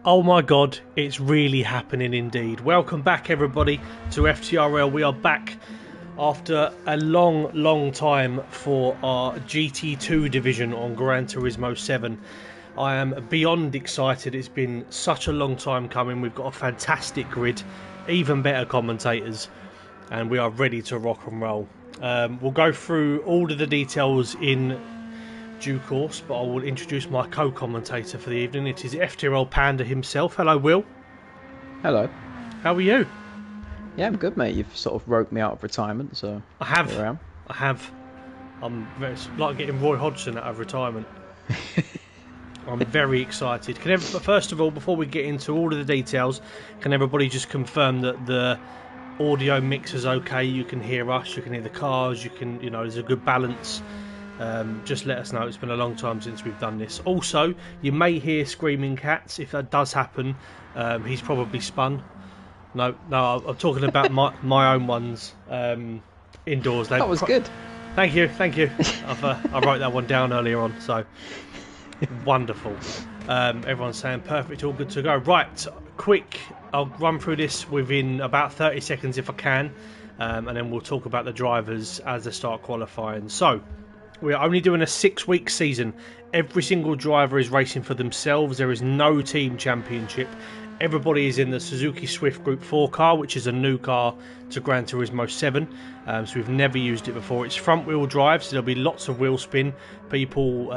Oh my god, it's really happening indeed. Welcome back everybody to FTRL. We are back after a long time for our GT2 division on Gran Turismo 7. I am beyond excited. It's been such a long time coming. We've got a fantastic grid, even better commentators, and we are ready to rock and roll. We'll go through all of the details in due course, but I will introduce my co-commentator for the evening. It is FTRL Panda himself. Hello, Will. Hello. How are you? Yeah, I'm good, mate. You've sort of roped me out of retirement, so I have. here I am. I have. It's like getting Roy Hodgson out of retirement. I'm very excited. First of all, before we get into all of the details, can everybody just confirm that the audio mix is okay? You can hear us, you can hear the cars, there's a good balance. Just let us know. It's been a long time since we've done this. Also, you may hear screaming cats. If that does happen, he's probably spun. No, I'm talking about my own ones indoors. That was good. Thank you. I wrote that one down earlier on, so wonderful. Everyone's saying perfect, all good to go. Right, quick. I'll run through this within about 30 seconds if I can, and then we'll talk about the drivers as they start qualifying. So, we are only doing a 6-week season. Every single driver is racing for themselves. There is no team championship. Everybody is in the Suzuki Swift Group 4 car, which is a new car to Gran Turismo 7. So we've never used it before. It's front-wheel drive, so there'll be lots of wheel spin. People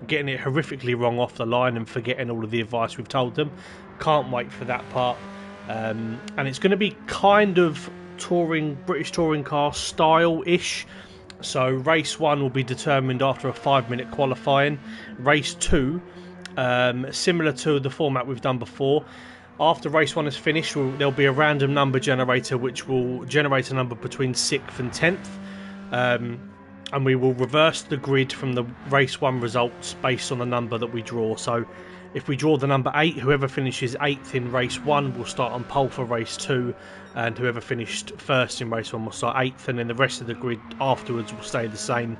getting it horrifically wrong off the line and forgetting all of the advice we've told them. Can't wait for that part. And it's going to be kind of British touring car style-ish. So race 1 will be determined after a 5-minute qualifying. Race 2, similar to the format we've done before, after race 1 is finished, there'll be a random number generator which will generate a number between 6th and 10th, and we will reverse the grid from the race 1 results based on the number that we draw. So if we draw the number 8, whoever finishes 8th in race 1 will start on pole for race 2, and whoever finished first in race 1 will start 8th, and then the rest of the grid afterwards will stay the same.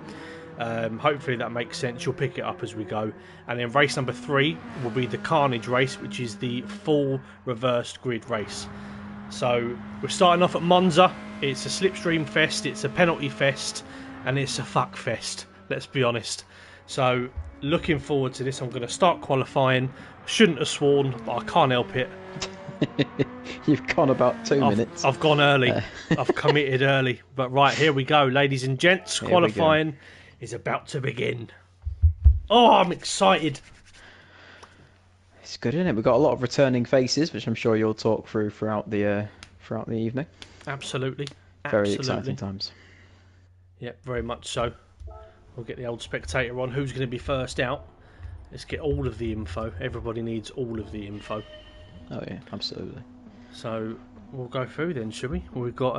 Hopefully that makes sense. You'll pick it up as we go. And then race number 3 will be the Carnage race, which is the full reversed grid race. So we're starting off at Monza. It's a slipstream fest, it's a penalty fest, and it's a fuck fest, let's be honest. So looking forward to this. I'm going to start qualifying. Shouldn't have sworn, but I can't help it. You've gone about 2 minutes. I've gone early. I've committed early. But right, here we go, ladies and gents. Qualifying is about to begin. Oh, I'm excited. It's good, isn't it? We've got a lot of returning faces, which I'm sure you'll talk through throughout the evening. Absolutely. Very exciting times. Yep, very much so. We'll get the old spectator on. Who's going to be first out? Let's get all of the info. Everybody needs all of the info. Oh yeah, absolutely. So we'll go through then, shall we? We've got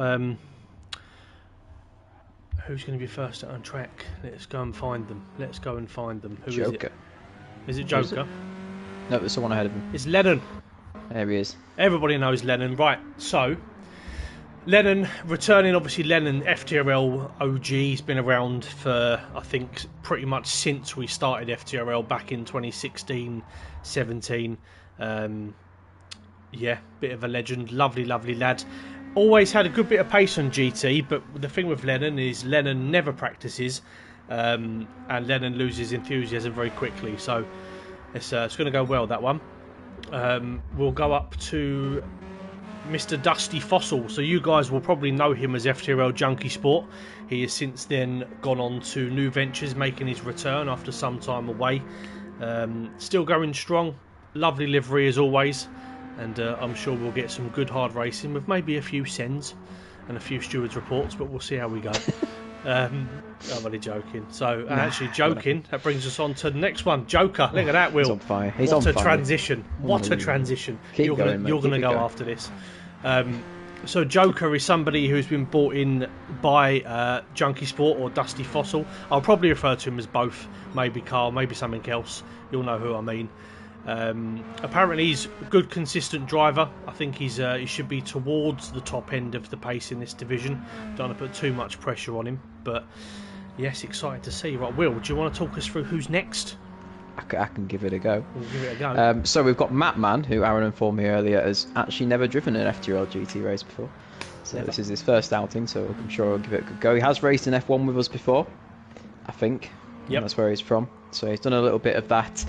who's going to be first out on track? Let's go and find them. Who Joker. Is it Joker? No, there's someone ahead of him. It's Lennon. There he is. Everybody knows Lennon. Right, so Lennon returning, obviously Lennon, FTRL OG. He's been around for, I think, pretty much since we started FTRL back in 2016-17. Yeah, bit of a legend. Lovely lad. Always had a good bit of pace on GT, but the thing with Lennon is Lennon never practices, and Lennon loses enthusiasm very quickly. So it's going to go well, that one. We'll go up to Mr. Dusty Fossil. So you guys will probably know him as FTRL Junkie Sport. He has since then gone on to new ventures, making his return after some time away. Still going strong. Lovely livery as always. And I'm sure we'll get some good hard racing with maybe a few sends and a few stewards reports, but we'll see how we go. I'm only joking. So, actually joking, that brings us on to the next one. Joker, look at that, Will. He's on fire. What a transition. What a transition. You're going to go after this. So Joker is somebody who's been brought in by Junkie Sport or Dusty Fossil. I'll probably refer to him as both. Maybe Carl, maybe something else. You'll know who I mean. Apparently he's a good consistent driver. I think he should be towards the top end of the pace in this division. Don't want to put too much pressure on him, but yes, excited to see. Right, Will, do you want to talk us through who's next? I can give it a go. We'll give it a go. So we've got Mattman, who Aaron informed me earlier has actually never driven an FTRL GT race before. So Never. this is his first outing, so I'm sure he'll give it a good go. He has raced in F1 with us before, I think. Yep. And that's where he's from. So he's done a little bit of that.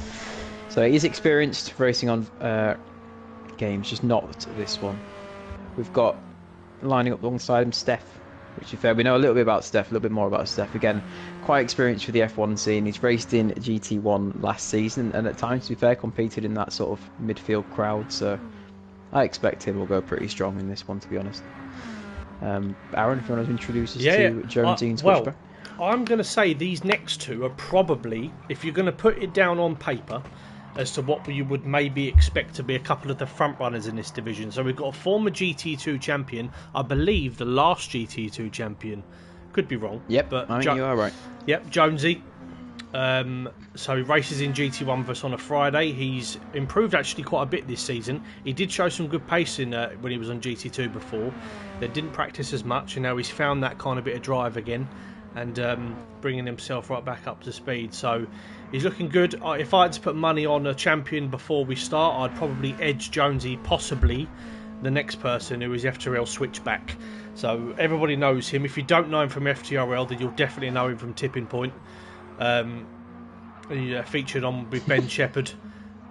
So he's experienced racing on games, just not this one. We've got lining up alongside him Steph, which is fair. We know a little bit about Steph, a little bit more about Steph. Again, quite experienced with the F1 scene. He's raced in GT1 last season, and at times, to be fair, competed in that sort of midfield crowd. So I expect him will go pretty strong in this one, to be honest. Aaron, if you want to introduce us to Jonesy and Switchback. Well, I'm going to say these next two are probably, if you're going to put it down on paper, as to what you would maybe expect to be a couple of the front runners in this division. So we've got a former GT2 champion, I believe the last GT2 champion. Could be wrong. Yep, but I think you are right. Yep, Jonesy. So he races in GT1 for us on a Friday. He's improved actually quite a bit this season. He did show some good pace in when he was on GT2 before. They didn't practice as much, and now he's found that kind of bit of drive again, and bringing himself right back up to speed. So he's looking good. If I had to put money on a champion before we start, I'd probably edge Jonesy, possibly the next person, who is FTRL Switchback. So everybody knows him. If you don't know him from FTRL, then you'll definitely know him from Tipping Point. He featured on with Ben Shepherd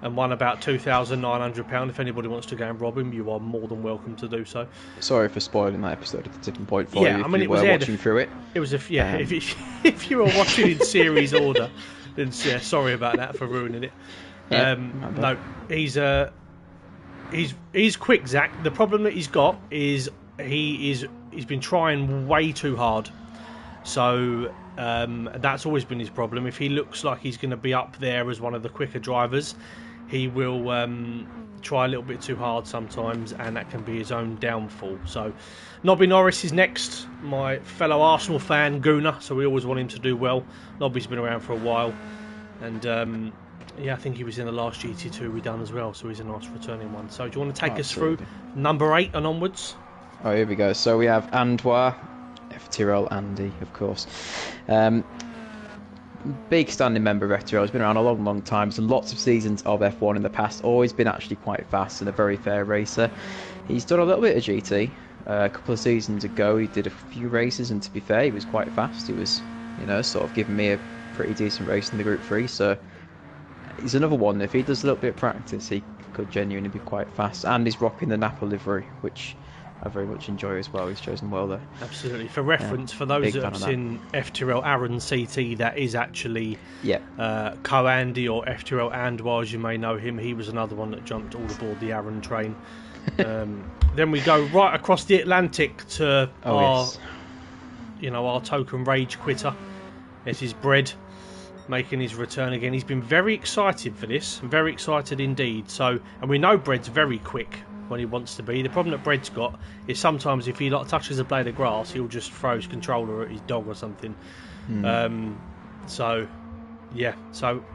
and won about £2,900. If anybody wants to go and rob him, you are more than welcome to do so. Sorry for spoiling that episode of the Tipping Point for you. I mean, it was watching through it. It was if you were watching in series order, then yeah, sorry about that for ruining it. No, he's quick, Zach. The problem that he's got is he's been trying way too hard. So that's always been his problem. If he looks like he's going to be up there as one of the quicker drivers, he will try a little bit too hard sometimes, and that can be his own downfall. So Nobby Norris is next, my fellow Arsenal fan, Gooner, so we always want him to do well. Nobby's been around for a while, and yeah, I think he was in the last GT2 we done as well, so he's a nice returning one. So do you want to take us through number 8 and onwards? Oh, here we go. So we have Andoir, FTRL Andy, of course. Big standing member of FTRL. He's been around a long, long time. So lots of seasons of F1 in the past. Always been actually quite fast and a very fair racer. He's done a little bit of GT. A couple of seasons ago, he did a few races, and to be fair, he was quite fast. He was, sort of giving me a pretty decent race in the Group 3. So he's another one. If he does a little bit of practice, he could genuinely be quite fast. And he's rocking the Napa livery, which I very much enjoy as well. He's chosen well there. Absolutely. For reference, for those that have seen FTRL Aaron CT, that is actually Co-Andy, or FTRL Andoir, as you may know him. He was another one that jumped all aboard the Aaron train. Then we go right across the Atlantic to our token rage quitter. This is Bread, making his return again. He's been very excited for this, very excited indeed. So, and we know Bread's very quick when he wants to be. The problem that Bread's got is sometimes if he touches a blade of grass, he'll just throw his controller at his dog or something. So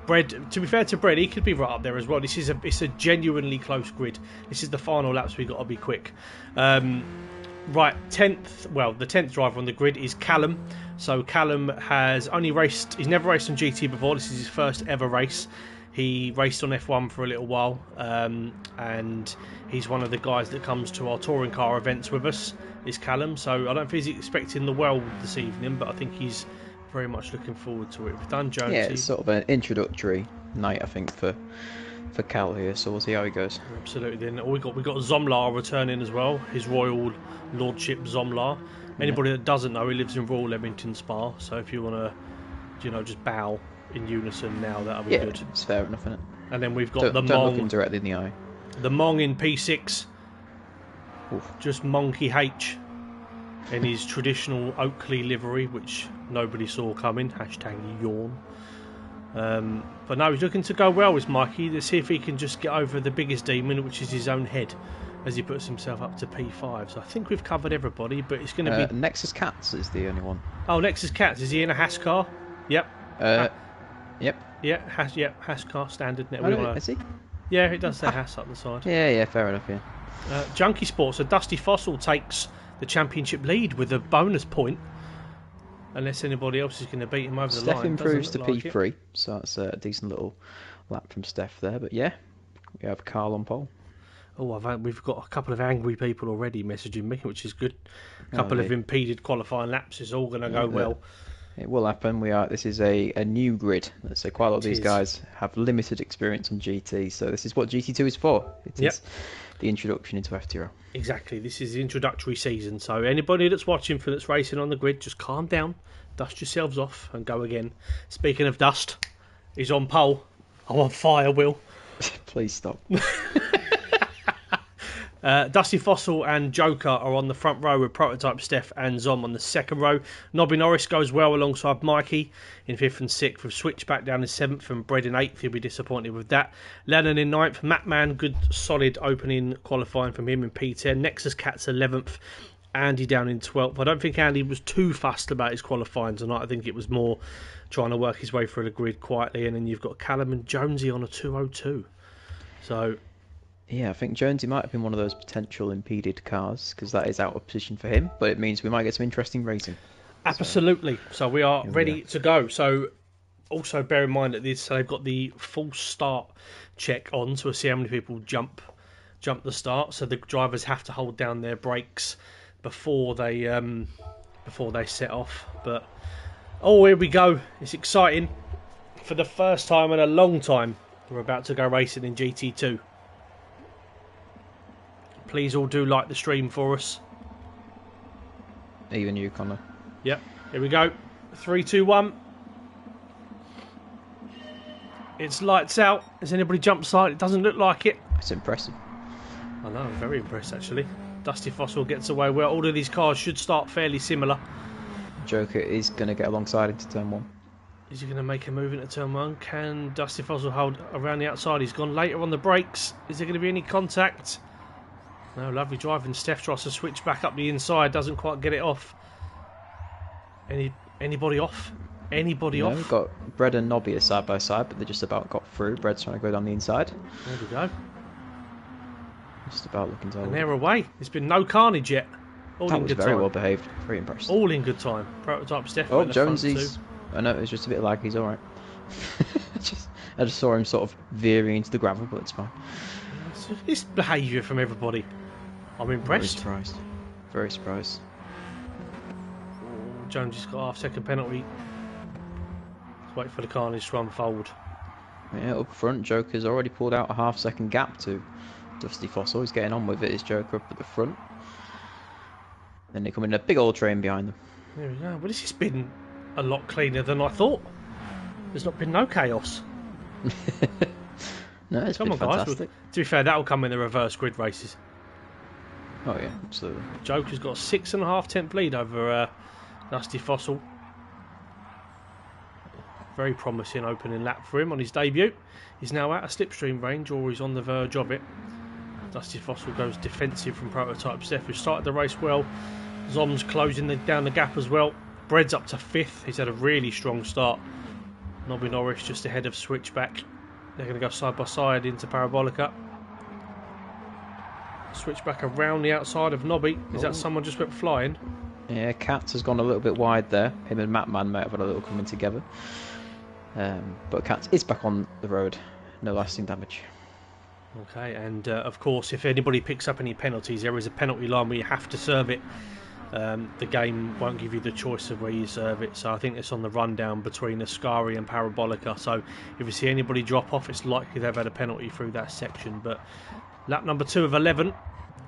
Bread, to be fair to Bread, he could be right up there as well. It's a genuinely close grid. This is the final laps. We've got to be quick. Right, the 10th driver on the grid is Callum. So Callum has only raced, he's never raced on GT before. This is his first ever race. He raced on F1 for a little while, and he's one of the guys that comes to our touring car events with us, is Callum. So I don't think he's expecting the world this evening, but I think he's very much looking forward to it. We've done Jonesy. Yeah, it's sort of an introductory night, I think, for Cal here, so we'll see how he goes. Absolutely. Then we got Zomlar returning as well, his Royal Lordship Zomlar. Anybody that doesn't know, he lives in Royal Leamington Spa, so if you want to, just bow in unison now, that'll be good. Yeah, it's fair enough, isn't it? And then we've got don't look him directly in the eye. The Mong in P6. Oof. Just Monkey H in his traditional Oakley livery, which nobody saw coming. #yawn. But no, he's looking to go well with Mikey. Let's see if he can just get over the biggest demon, which is his own head, as he puts himself up to P5. So I think we've covered everybody, but it's going to be... Nexus Cats is the only one. Oh, Nexus Cats. Is he in a Haas car? Yep. Yep. Yeah, Haas car, standard. Is he? Yeah, it does say Haas up the side. Yeah, fair enough, yeah. Junkie Sports, so Dusty Fossil takes the championship lead with a bonus point. unless anybody else is going to beat him over the Steph line. improves to Doesn't look like P3, so that's a decent little lap from Steph there. But yeah, we have Carl on pole. We've got a couple of angry people already messaging me, which is good. A couple Oh, of impeded qualifying laps. It's all going to go well. It will happen. This is a new grid. So quite a lot of these is. guys have limited experience on GT. So this is what GT2 is for. It is the introduction into FTRL. Exactly. This is the introductory season. So anybody that's watching that's racing on the grid, just calm down, dust yourselves off, and go again. Speaking of dust, he's on pole. I'm on fire, Will. Please stop. Dusty Fossil and Joker are on the front row with Prototype, Steph and Zom on the second row. Nobby Norris goes well alongside Mikey in 5th and 6th, with Switchback down in 7th and Bread in 8th. He'll be disappointed with that. Lennon in 9th. Matman, good solid opening qualifying from him in P10. Nexus Cat's 11th. Andy down in 12th. I don't think Andy was too fussed about his qualifying tonight. I think it was more trying to work his way through the grid quietly. And then you've got Callum and Jonesy on a 202. So... yeah, I think Jonesy might have been one of those potential impeded cars, because that is out of position for him, but it means we might get some interesting racing. Absolutely. So we are ready to go. So also bear in mind that they've got the full start check on, so we'll see how many people jump the start. So the drivers have to hold down their brakes before they set off. But here we go. It's exciting. For the first time in a long time, we're about to go racing in GT2. Please all do like the stream for us. Even you, Connor. Yep, here we go. 3, 2, 1. It's lights out. Has anybody jumped side? It doesn't look like it. It's impressive. I know, I'm very impressed actually. Dusty Fossil gets away well. All of these cars should start fairly similar. Joker is going to get alongside into turn 1. Is he going to make a move into turn 1? Can Dusty Fossil hold around the outside? He's gone later on the brakes. Is there going to be any contact? No, lovely driving. Steph tries to switch back up the inside. Doesn't quite get it off. Anybody off? Anybody off? We've got Bread and Nobby are side by side, but they just about got through. Bread's trying to go down the inside. There we go. Just about looking to hold. And they're away. There's been no carnage yet. All that in was good very time. well behaved. Very impressed. All in good time. Prototype Steph. Oh, Jonesy's. I know, it's just a bit like he's alright. I just saw him sort of veering into the gravel, but it's fine. It's behaviour from everybody. I'm impressed. Very surprised. Very surprised. Jones has got a half-second penalty. Let's wait for the carnage to unfold. Yeah, up front, Joker's already pulled out a half-second gap to Dusty Fossil. He's getting on with it. His Joker up at the front. Then they come in a big old train behind them. There we go. Well, this has been a lot cleaner than I thought. There's not been no chaos. No, it's Come been on, fantastic. guys. To be fair, that'll come in the reverse grid races. Oh yeah, absolutely. Joker's got a 6.5 tenth lead over Dusty Fossil. Very promising opening lap for him on his debut. He's now out of slipstream range, or he's on the verge of it. Dusty Fossil goes defensive from Prototype Steph, who started the race well. Zom's closing down the gap as well. Bread's up to 5th. He's had a really strong start. Nobby Norris just ahead of Switchback. They're going to go side by side into Parabolica. Switchback around the outside of Nobby. Is that someone just went flying? Yeah, Katz has gone a little bit wide there. Him and Matman might have had a little coming together. But Katz is back on the road. No lasting damage. Okay, and of course, if anybody picks up any penalties, there is a penalty line where you have to serve it. The game won't give you the choice of where you serve it, so I think it's on the rundown between Ascari and Parabolica. So if you see anybody drop off, it's likely they've had a penalty through that section. But lap number 2 of 11,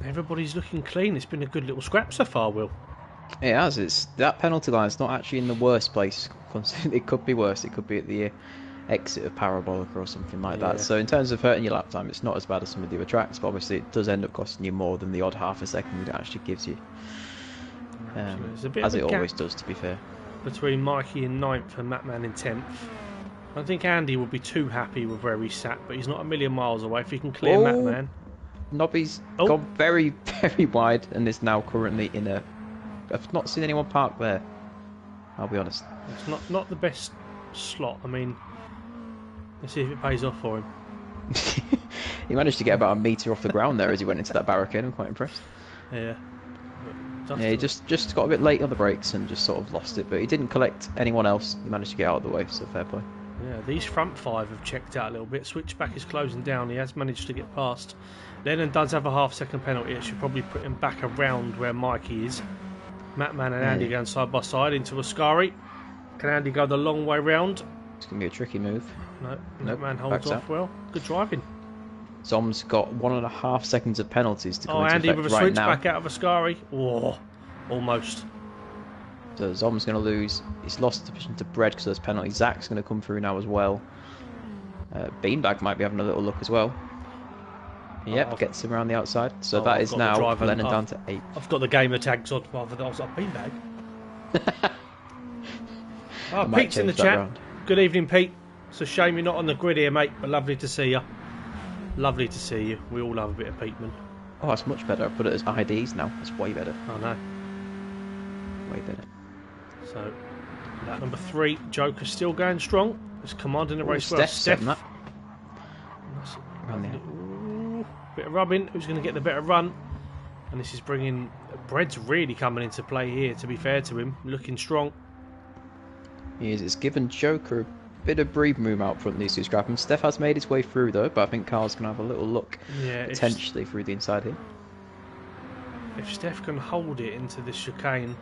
everybody's looking clean. It's been a good little scrap so far, Will. It has. It's that penalty line's not actually in the worst place. It could be worse. It could be at the exit of Parabolica or something like that. So in terms of hurting your lap time, it's not as bad as some of the other tracks, but obviously it does end up costing you more than the odd half a second it actually gives you. As it always does, to be fair. Between Mikey in 9th and Matman in 10th. I think Andy would be too happy with where he sat, but he's not a million miles away if he can clear Matman. Nobby's gone very, very wide and is now currently in a... I've not seen anyone park there, I'll be honest. It's not the best slot. I mean, let's see if it pays off for him. He managed to get about a metre off the ground there as he went into that barricade. I'm quite impressed. Yeah. Yeah, he just got a bit late on the brakes and just sort of lost it, but he didn't collect anyone else. He managed to get out of the way, so fair play. Yeah, these front five have checked out a little bit. Switchback is closing down. He has managed to get past. Lennon does have a half-second penalty. It should probably put him back around where Mikey is. Mattman and Andy going side by side into Ascari. Can Andy go the long way round? It's going to be a tricky move. No, nope, Mattman holds off well. Good driving. Zom's got 1.5 seconds of penalties to come into Andy effect with a right switchback now. out of Ascari. Oh, almost. So Zom's going to lose. He's lost the position to Bread because of those penalties. Zach's going to come through now as well. Beanbag might be having a little look as well. Yep, gets him around the outside. So that is now Lennon down to 8. I've got the gamer tags on rather than I was like, Beanbag. Pete's in the chat. Round. Good evening, Pete. It's a shame you're not on the grid here, mate, but lovely to see you. Lovely to see you. We all love a bit of Peteman. Oh, that's much better. I've put it as IDs now. That's way better. I know. Way better. So, lap number 3, Joker's still going strong. He's commanding the race well. Steph. Bit of rubbing. Who's going to get the better run? And this is bringing... Bread's really coming into play here, to be fair to him. Looking strong. He is. It's given Joker a bit of breathing room out front, these two scrapping. Steph has made his way through, though, but I think Carl's going to have a little look, potentially, through the inside here. If Steph can hold it into this chicane,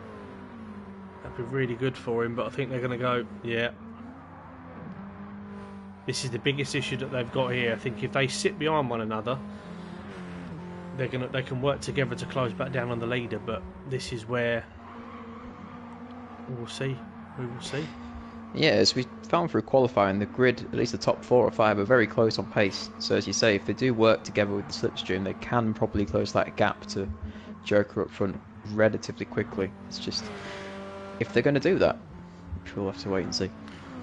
that'd be really good for him, but I think they're going to go, yeah. This is the biggest issue that they've got here. I think if they sit behind one another, they can work together to close back down on the leader, but this is where we'll see. We will see. Yeah, as we found through qualifying, the grid, at least the top 4 or 5, are very close on pace. So as you say, if they do work together with the slipstream, they can probably close that gap to Joker up front relatively quickly. It's just, if they're going to do that, which we'll have to wait and see.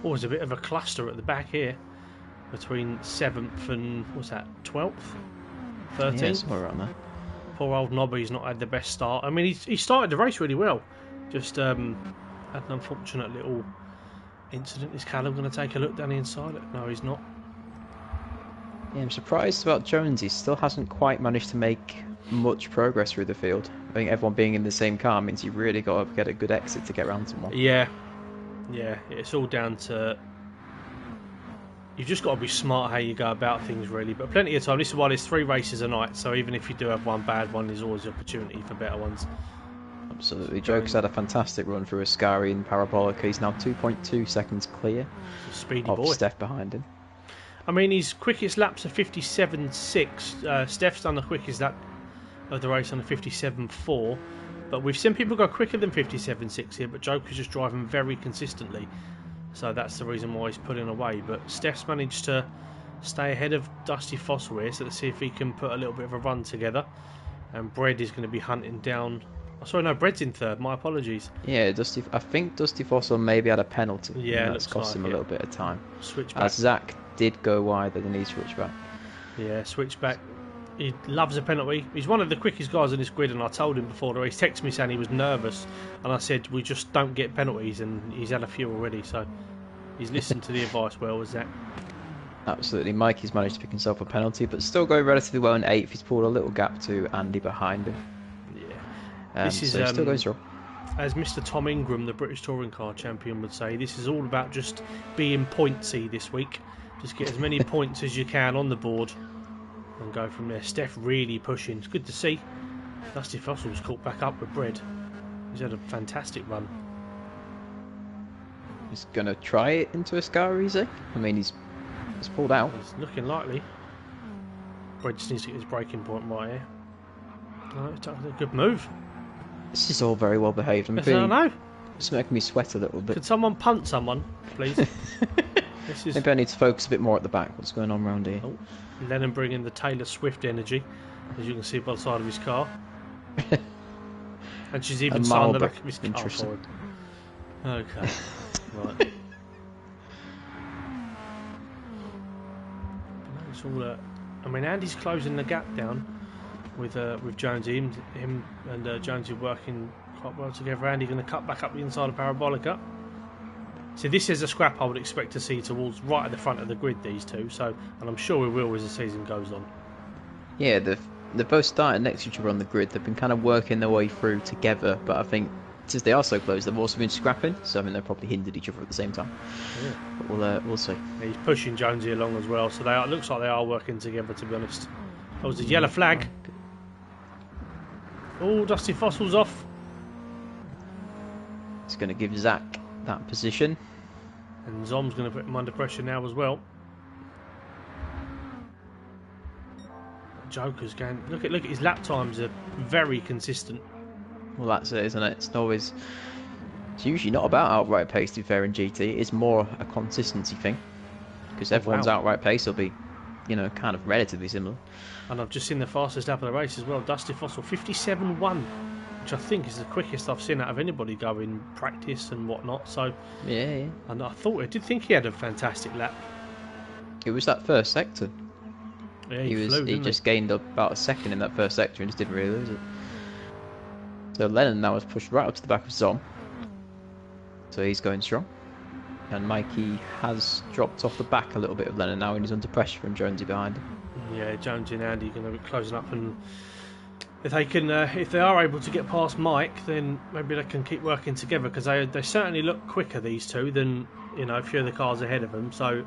Oh, there's a bit of a cluster at the back here between 7th and, what's that, 12th? 13th? Yeah, somewhere around there. Poor old Nobby's not had the best start. I mean, he started the race really well. Just had an unfortunate little incident. Is Callum going to take a look down the inside? No, he's not. Yeah, I'm surprised about Jones. He still hasn't quite managed to make much progress through the field. I think everyone being in the same car means you really got to get a good exit to get around someone. Yeah, it's all down to... You've just got to be smart how you go about things, really. But plenty of time. This is why there's 3 races a night, so even if you do have one bad one, there's always the opportunity for better ones. Absolutely. Joker's had a fantastic run through Ascari and Parabolica. He's now 2.2 seconds clear speedy of boy. Steph behind him. I mean, his quickest laps are 57.6. Steph's done the quickest lap of the race on a 57.4. But we've seen people go quicker than 57.6 here, but Joker's just driving very consistently. So that's the reason why he's pulling away. But Steph's managed to stay ahead of Dusty Fossil here, so let's see if he can put a little bit of a run together. And Bread is going to be hunting down... Oh, sorry, no, Bread's in 3rd. My apologies. Yeah, I think Dusty Fossil maybe had a penalty. Yeah, that's cost him a little bit of time. Switchback. As Zach did go wide, then he switched back. Yeah, switchback. He loves a penalty. He's one of the quickest guys on this grid, and I told him before the race. He texted me saying he was nervous, and I said we just don't get penalties, and he's had a few already, so he's listened to the advice well, was Zach. Absolutely. Mikey's managed to pick himself a penalty, but still going relatively well in 8th. He's pulled a little gap to Andy behind him. Yeah. This is so still going strong. As Mr. Tom Ingram, the British Touring Car Champion, would say, this is all about just being pointsy this week. Just get as many points as you can on the board and go from there. Steph really pushing. It's good to see. Dusty Fossil's caught back up with Bread. He's had a fantastic run. He's going to try it into Ascari, is he? I mean, he's pulled out. It's looking likely. Bread just needs to get his braking point right here. No, it's a good move. This is all very well behaved. I don't know. It's making me sweat a little bit. Could someone punt someone, please? Maybe I need to focus a bit more at the back. What's going on around here? Oh, Lennon bringing the Taylor Swift energy, as you can see by the side of his car. And she's even signed the back of his car for him. Okay. Right. It's all, I mean, Andy's closing the gap down with Jonesy. Him and Jonesy working quite well together. Andy going to cut back up the inside of Parabolica. So this is a scrap I would expect to see towards right at the front of the grid, these two. So, and I'm sure we will as the season goes on. Yeah, they're both starting next to each other on the grid. They've been kind of working their way through together, but I think since they are so close, they've also been scrapping. So I mean, they've probably hindered each other at the same time. Yeah. But we'll see. Yeah, he's pushing Jonesy along as well, so it looks like they are working together. To be honest, that was a yellow flag. Oh, Dusty Fossil's off. It's going to give Zach that position. And Zom's going to put him under pressure now as well. Joker's going. Look at his lap times are very consistent. Well, that's it, isn't it? It's usually not about outright pace, to be fair, in GT. It's more a consistency thing. Because everyone's outright pace will be, you know, kind of relatively similar. And I've just seen the fastest lap of the race as well. Dusty Fossil 57.1, which I think is the quickest I've seen out of anybody go in practice and whatnot. So yeah. And I did think he had a fantastic lap. It was that first sector. Yeah, he just gained about a second in that first sector and just didn't really lose it. So Lennon now has pushed right up to the back of Zom. So he's going strong. And Mikey has dropped off the back a little bit of Lennon now, and he's under pressure from Jonesy behind him. Yeah, Jonesy and Andy are going to be closing up, and if they are able to get past Mike, then maybe they can keep working together, because they certainly look quicker, these two, than a few of the cars ahead of them. So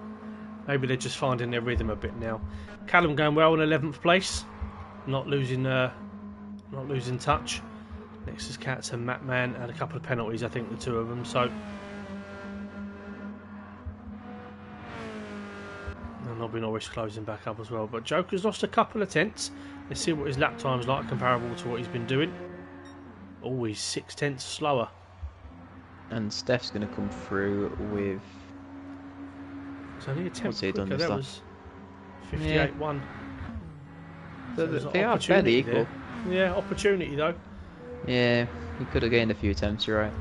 maybe they're just finding their rhythm a bit now. Callum going well in 11th place, not losing touch. Next is Katz and Matt Mann, and a couple of penalties, I think, the two of them. So, and Nobby Norris closing back up as well. But Joker's lost a couple of tenths. Let's see what his lap time's like, comparable to what he's been doing. Oh, he's 6 tenths slower. And Steph's going to come through with. It's only a tenth quicker. That was 58.1. So they are fairly equal. There. Yeah, opportunity though. Yeah, he could have gained a few attempts, you're right.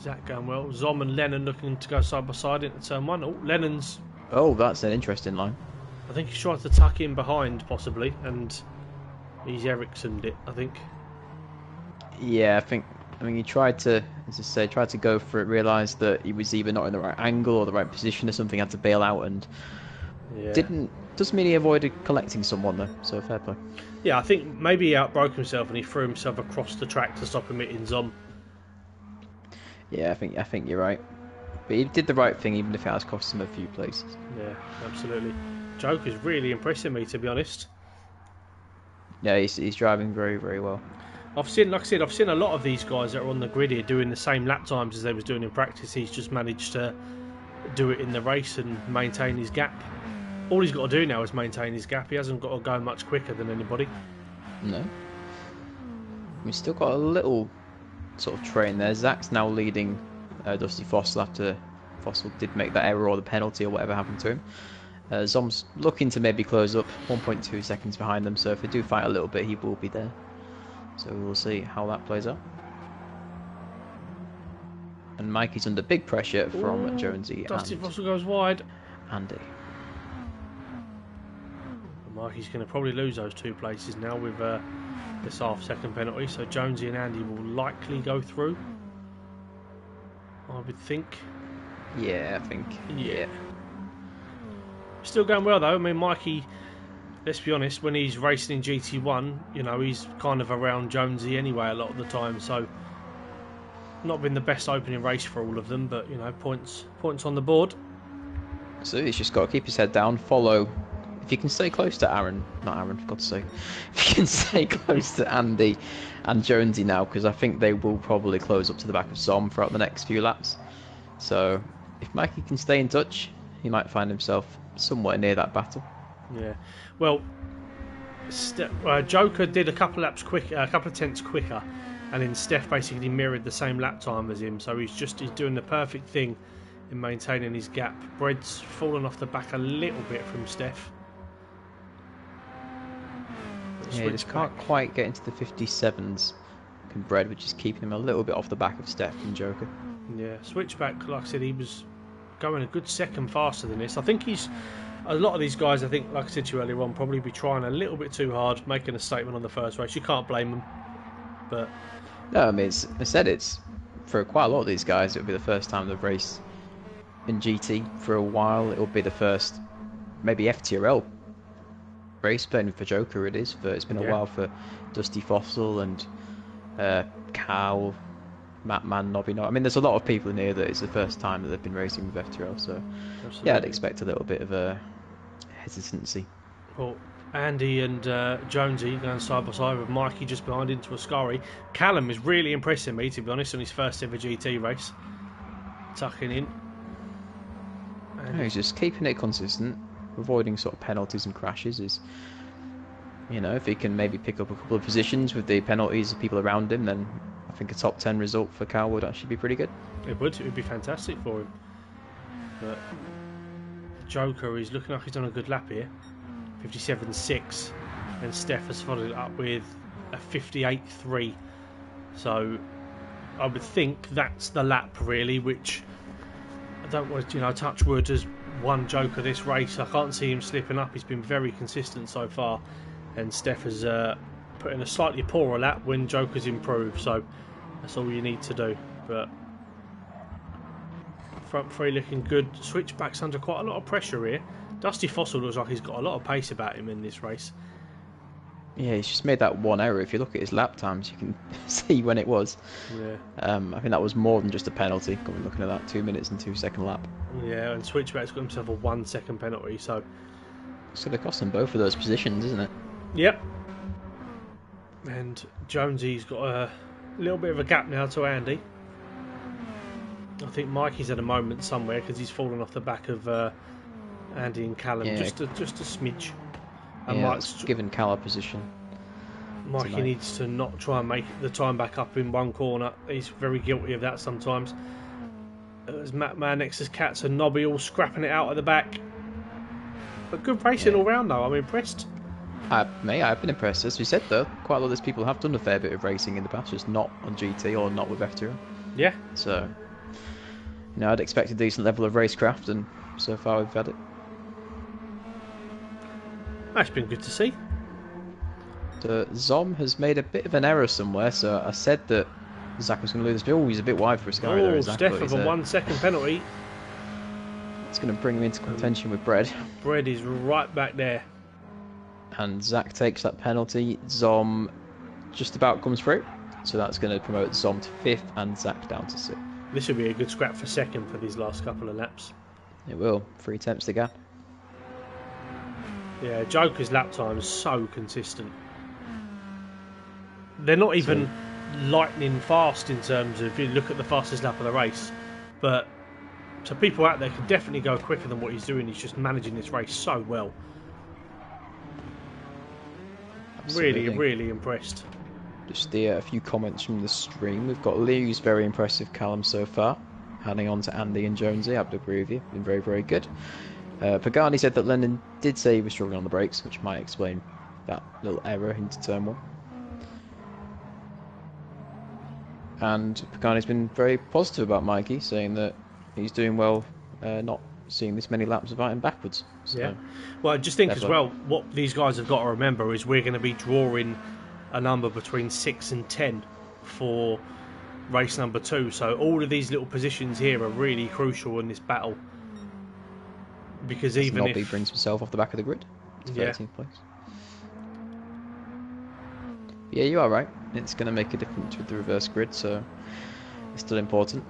Zach going well. Zom and Lennon looking to go side by side into turn one. Oh, Lennon's. Oh, that's an interesting line. I think he's tried to tuck in behind, possibly, and he's Ericssoned it, I think. Yeah, I mean, he tried to, as I say, tried to go for it, realised that he was either not in the right angle or the right position or something, had to bail out, and doesn't mean he avoided collecting someone though, so fair play. Yeah, I think maybe he outbroke himself and he threw himself across the track to stop him hitting Zom. Yeah, I think you're right. But he did the right thing, even if it has cost him a few places. Yeah, absolutely. Joker's really impressing me, to be honest. Yeah, he's driving very, very well. I've seen a lot of these guys that are on the grid here doing the same lap times as they was doing in practice. He's just managed to do it in the race and maintain his gap. All he's got to do now is maintain his gap. He hasn't got to go much quicker than anybody. No. We've still got a little sort of train there. Zach's now leading Dusty Fossil after Fossil did make that error or the penalty or whatever happened to him. Zom's looking to maybe close up, 1.2 seconds behind them, so if they do fight a little bit, he will be there. So we'll see how that plays out. And Mikey's under big pressure from Jonesy. Dusty Fossil goes wide. Andy. Mikey's going to probably lose those 2 places now with this half-second penalty. So Jonesy and Andy will likely go through, I would think. Yeah, I think. Yeah. Still going well though. I mean, Mikey, let's be honest, when he's racing in GT1, he's kind of around Jonesy anyway a lot of the time. So not been the best opening race for all of them, but points on the board. So he's just got to keep his head down, follow. If you can stay close to not Aaron, for God's sake. If you can stay close to Andy and Jonesy now, because I think they will probably close up to the back of Zom throughout the next few laps. So if Mikey can stay in touch, he might find himself somewhere near that battle. Yeah. Well, Joker did a couple of tenths quicker, and then Steph basically mirrored the same lap time as him. So he's doing the perfect thing in maintaining his gap. Bread's fallen off the back a little bit from Steph. Yeah, he just can't quite get into the 57s from Bread, which is keeping him a little bit off the back of Steph and Joker. Yeah, switchback, like I said, he was going a good second faster than this. I think a lot of these guys, I think, like I said to you earlier on, probably be trying a little bit too hard, making a statement on the first race. You can't blame them. But no, I mean, it's for quite a lot of these guys, it'll be the first time they've raced in GT for a while. It'll be the first, maybe FTRL race playing for Joker it is. But it's been a while for Dusty Fossil and Cal, Matt Man, Nobby. I mean, there's a lot of people in here that it's the first time that they've been racing with FTRL. So Absolutely. yeah, I'd expect a little bit of a hesitancy. Well, Andy and Jonesy going side by side with Mikey just behind into Ascari. Callum is really impressing me, to be honest, on his first ever GT race. Tucking in. And He's just keeping it consistent, avoiding sort of penalties and crashes. Is, you know, if he can maybe pick up a couple of positions with the penalties of people around him, then I think a top 10 result for Cal would actually be pretty good. It would be fantastic for him. But Joker is looking like he's done a good lap here. 57.6, and Steph has followed it up with a 58.3. So I would think that's the lap really, which I don't want to, touch wood as one Joker this race. I can't see him slipping up. He's been very consistent so far, and Steph has put in a slightly poorer lap when Joker's improved. So that's all you need to do. But front three looking good. Switchback's under quite a lot of pressure here. Dusty Fossil looks like he's got a lot of pace about him in this race. Yeah, he's just made that one error. If you look at his lap times, you can see when it was. Yeah. I think that was more than just a penalty. Looking at that 2 minutes and 2 second lap. Yeah, and Switchback's got himself a 1 second penalty, so it's going to cost him both of those positions, isn't it? Yep. And Jonesy's got a little bit of a gap now to Andy. I think Mikey's at a moment somewhere because he's fallen off the back of Andy and Callum, just a smidge. And Mike's given Cal a position. Mikey needs to not try and make the time back up in one corner. He's very guilty of that sometimes. There's Matt Man, Nexus Cats and Nobby all scrapping it out at the back. But good racing all round though, I'm impressed. I've been impressed. As we said though, quite a lot of these people have done a fair bit of racing in the past, just not on GT or not with FTRL. Yeah. So, I'd expect a decent level of racecraft, and so far we've had it. That's been good to see. So Zom has made a bit of an error somewhere, so I said that Zach was going to lose this. Oh, he's a bit wide for a Sky there, Zach. Steph with a 1 second penalty. It's going to bring him into contention with Bread. Bread is right back there. And Zach takes that penalty. Zom just about comes through. So that's going to promote Zom to 5th and Zach down to 6th. This will be a good scrap for 2nd for these last couple of laps. It will. 3 attempts to gap. Yeah, Joker's lap time is so consistent. They're not even lightning fast in terms of, if you look at the fastest lap of the race. But so people out there can definitely go quicker than what he's doing. He's just managing this race so well. Absolutely. Really impressed. Just a few comments from the stream. We've got Lee, who's very impressive, Callum so far. Handing on to Andy and Jonesy. I would agree with you. Been very good. Pagani said that Lennon did say he was struggling on the brakes, which might explain that little error into turn 1. And Pagani's been very positive about Mikey, saying that he's doing well, not seeing this many laps without him backwards. So, yeah. Well, I just think as well, what these guys have got to remember is we're going to be drawing a number between 6 and 10 for race number 2. So all of these little positions here are really crucial in this battle. Because even Nobby brings himself off the back of the grid to 13th place. Yeah, you are right. It's going to make a difference with the reverse grid, so it's still important.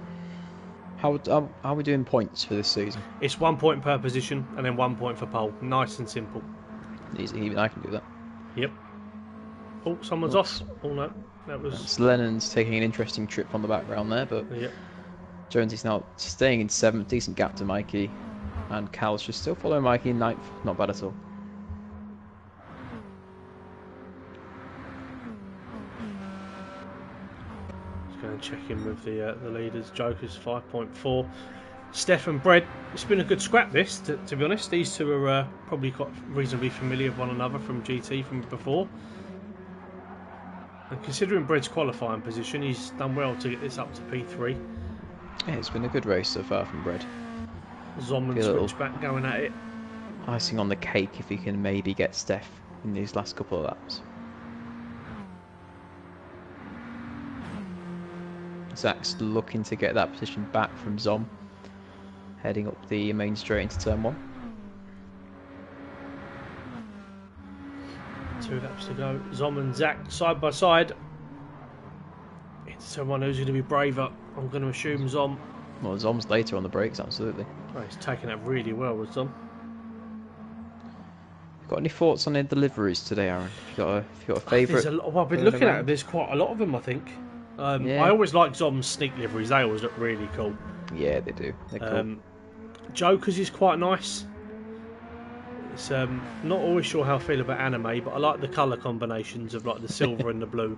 How are we doing points for this season? It's 1 point per position and then 1 point for pole. Nice and simple. Easy, even I can do that. Yep. Oh, someone's off. Oh no, that was. Lennon's taking an interesting trip on the background there, but Jonesy's now staying in 7th, decent gap to Mikey. And Cal's just still following Mikey in 9th. Not bad at all. Just going to check in with the leaders. Joker's 5.4. Steph and Bread. It's been a good scrap this, to be honest. These two are probably quite reasonably familiar with one another from GT from before. And considering Bread's qualifying position, he's done well to get this up to P3. Yeah, it's been a good race so far from Bread. Zom and Switchback going at it. Icing on the cake if he can maybe get Steph in these last couple of laps. Zach's looking to get that position back from Zom. Heading up the main straight into turn 1. 2 laps to go. Zom and Zach side by side. It's someone who's going to be braver. I'm going to assume Zom. Well, Zom's later on the brakes, absolutely. Oh, he's taken it really well with Zom. Got any thoughts on the deliveries today, Aaron? If you got a favourite? Well, I've been looking at it. There's quite a lot of them, I think. Yeah. I always like Zom's sneak liveries. They always look really cool. Yeah, they do. They're cool. Joker's is quite nice. It's not always sure how I feel about anime, but I like the colour combinations of like the silver and the blue.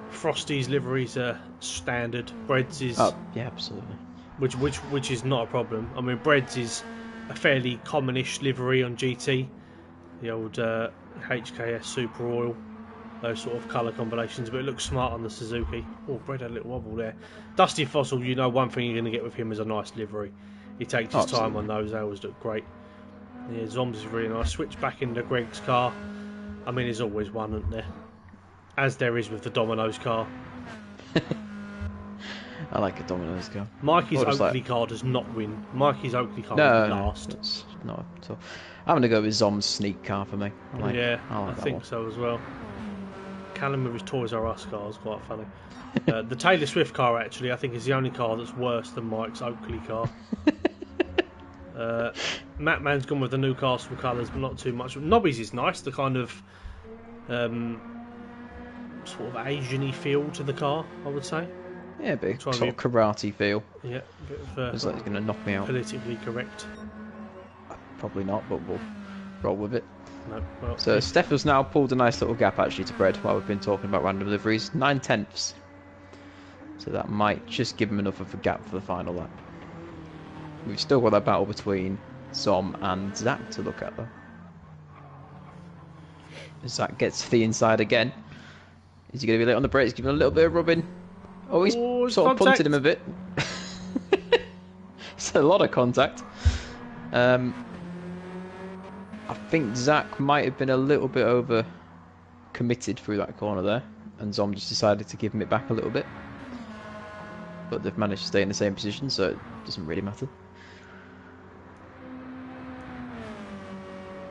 Frosty's liveries are standard. Bread's is yeah, absolutely. which is not a problem. I mean, Bread's is a fairly commonish livery on GT. The old HKS Super Oil, those sort of colour combinations, but it looks smart on the Suzuki. Oh, Bread had a little wobble there. Dusty Fossil, you know one thing you're going to get with him is a nice livery. He takes his time on those, they always look great. Yeah, Zom's is really nice. Switch back into Greg's car. I mean, there's always one, isn't there? As there is with the Domino's car. I like a Domino's car. Mikey's Oakley car does not win. Mikey's Oakley car is last. It's not at all. I'm going to go with Zom's sneak car for me. I think so as well. Callum with his Toys R Us car is quite funny. The Taylor Swift car, actually, I think is the only car that's worse than Mike's Oakley car. Matt Man's gone with the Newcastle colours, but not too much. Nobby's is nice, the kind of sort of Asian-y feel to the car, I would say. Yeah, a bit sort of karate feel. Yeah, a bit of it's like it's going to knock me out. Politically correct. Probably not, but we'll roll with it. No, well, so Steph has now pulled a nice little gap actually to Bread while we've been talking about random deliveries. 9/10. So that might just give him enough of a gap for the final lap. We've still got that battle between Zom and Zach to look at though. Zach gets to the inside again. Is he going to be late on the brakes? Give him a little bit of rubbing. Oh, he's sort of punted him a bit. It's a lot of contact. I think Zach might have been a little bit over committed through that corner there, and Zom just decided to give him it back a little bit. But they've managed to stay in the same position, so it doesn't really matter.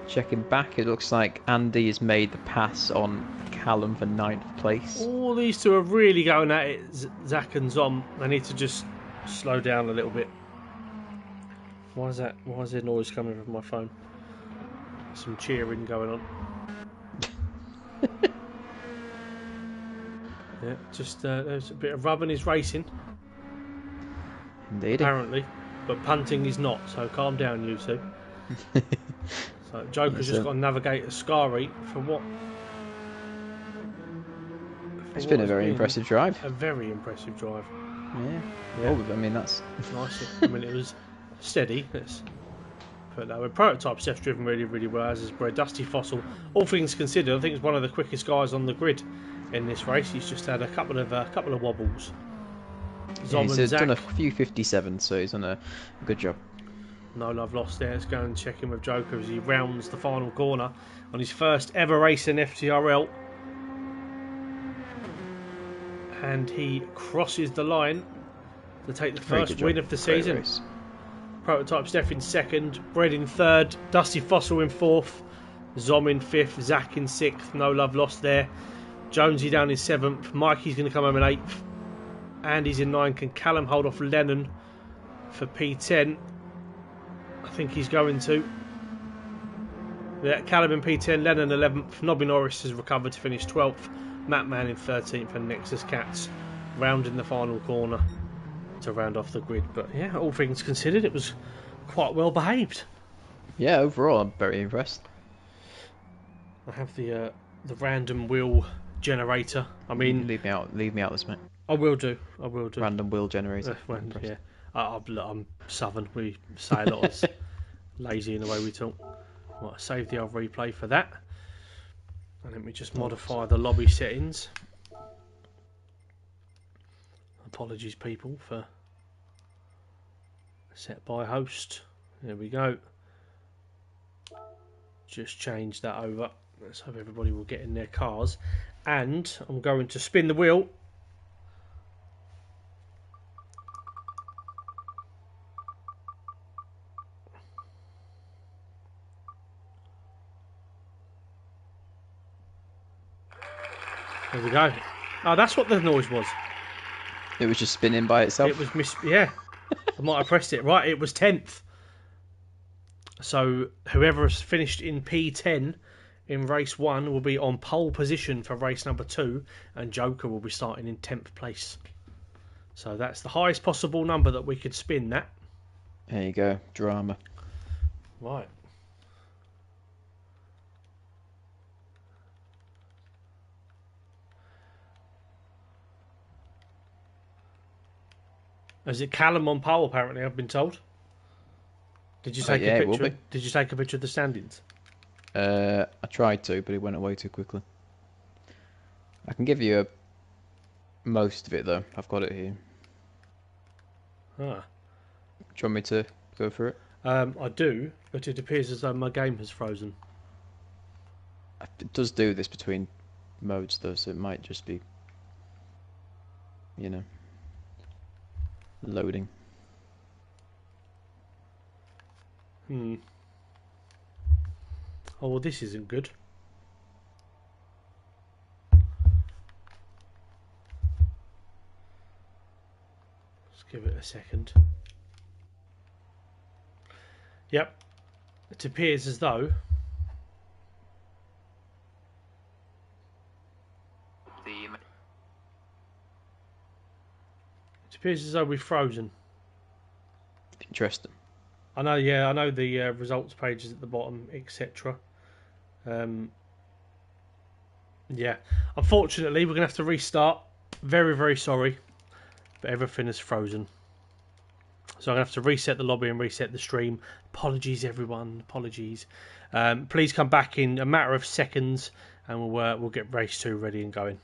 Checking back, it looks like Andy has made the pass on Callum for 9th place. All these two are really going at it, Zach and Zom. They need to just slow down a little bit. Why is that? Why is there noise coming from my phone? Some cheering going on. Yeah, just there's a bit of rubbing is racing. Indeed. Apparently, but punting is not. So calm down, you two. So Joker's just got to navigate a Scari for what? It's been a very impressive drive. A very impressive drive. Yeah. Oh, I mean that's nice. I mean it was steady. Let's put it that way. Prototype Steph's driven really, really well, as is Bread. Dusty Fossil, all things considered, I think he's one of the quickest guys on the grid in this race. He's just had a couple of wobbles. Yeah, he's done a few 57s, so he's done a good job. No love lost there. Let's go and check in with Joker as he rounds the final corner on his first ever race in FTRL. And he crosses the line to take the first win of the season. Prototype Steph in 2nd, Bread in 3rd, Dusty Fossil in 4th, Zom in 5th, Zach in 6th, no love lost there. Jonesy down in 7th, Mikey's going to come home in 8th, Andy's in 9th. Can Callum hold off Lennon for P10? I think he's going to. Yeah, Callum in P10, Lennon 11th, Nobby Norris has recovered to finish 12th, Matt Mann in 13th, and Nexus Cats rounding the final corner to round off the grid. But yeah, all things considered, it was quite well behaved. Yeah, overall I'm very impressed. I have the random wheel generator. I mean, leave me out this, mate. I will do. Random wheel generator. Yeah, I'm southern. We say a lot of lazy in the way we talk. Right, save the old replay for that, and let me just modify the lobby settings. Apologies, people, for set by host. There we go. Just change that over. Let's hope everybody will get in their cars. And I'm going to spin the wheel. There we go. Oh, that's what the noise was. It was just spinning by itself. It was yeah. I might have pressed it. Right, it was 10th. So whoever has finished in P10 in race 1 will be on pole position for race number 2, and Joker will be starting in 10th place. So that's the highest possible number that we could spin that. There you go, drama. Right. Is it Callum on pole? Apparently, I've been told. Did you take a picture? Did you take a picture of the standings? I tried to, but it went away too quickly. I can give you most of it though. I've got it here. Ah. Do you want me to go through it? I do, but it appears as though my game has frozen. It does do this between modes though, so it might just be, loading. Oh, well, this isn't good. Let's give it a second. Yep. It appears as though we've frozen. Interesting. I know, yeah, I know the results page is at the bottom, etc. Yeah, unfortunately, we're going to have to restart. Very, very sorry, but everything is frozen. So I'm going to have to reset the lobby and reset the stream. Apologies, everyone. Apologies. Please come back in a matter of seconds, and we'll get race 2 ready and going.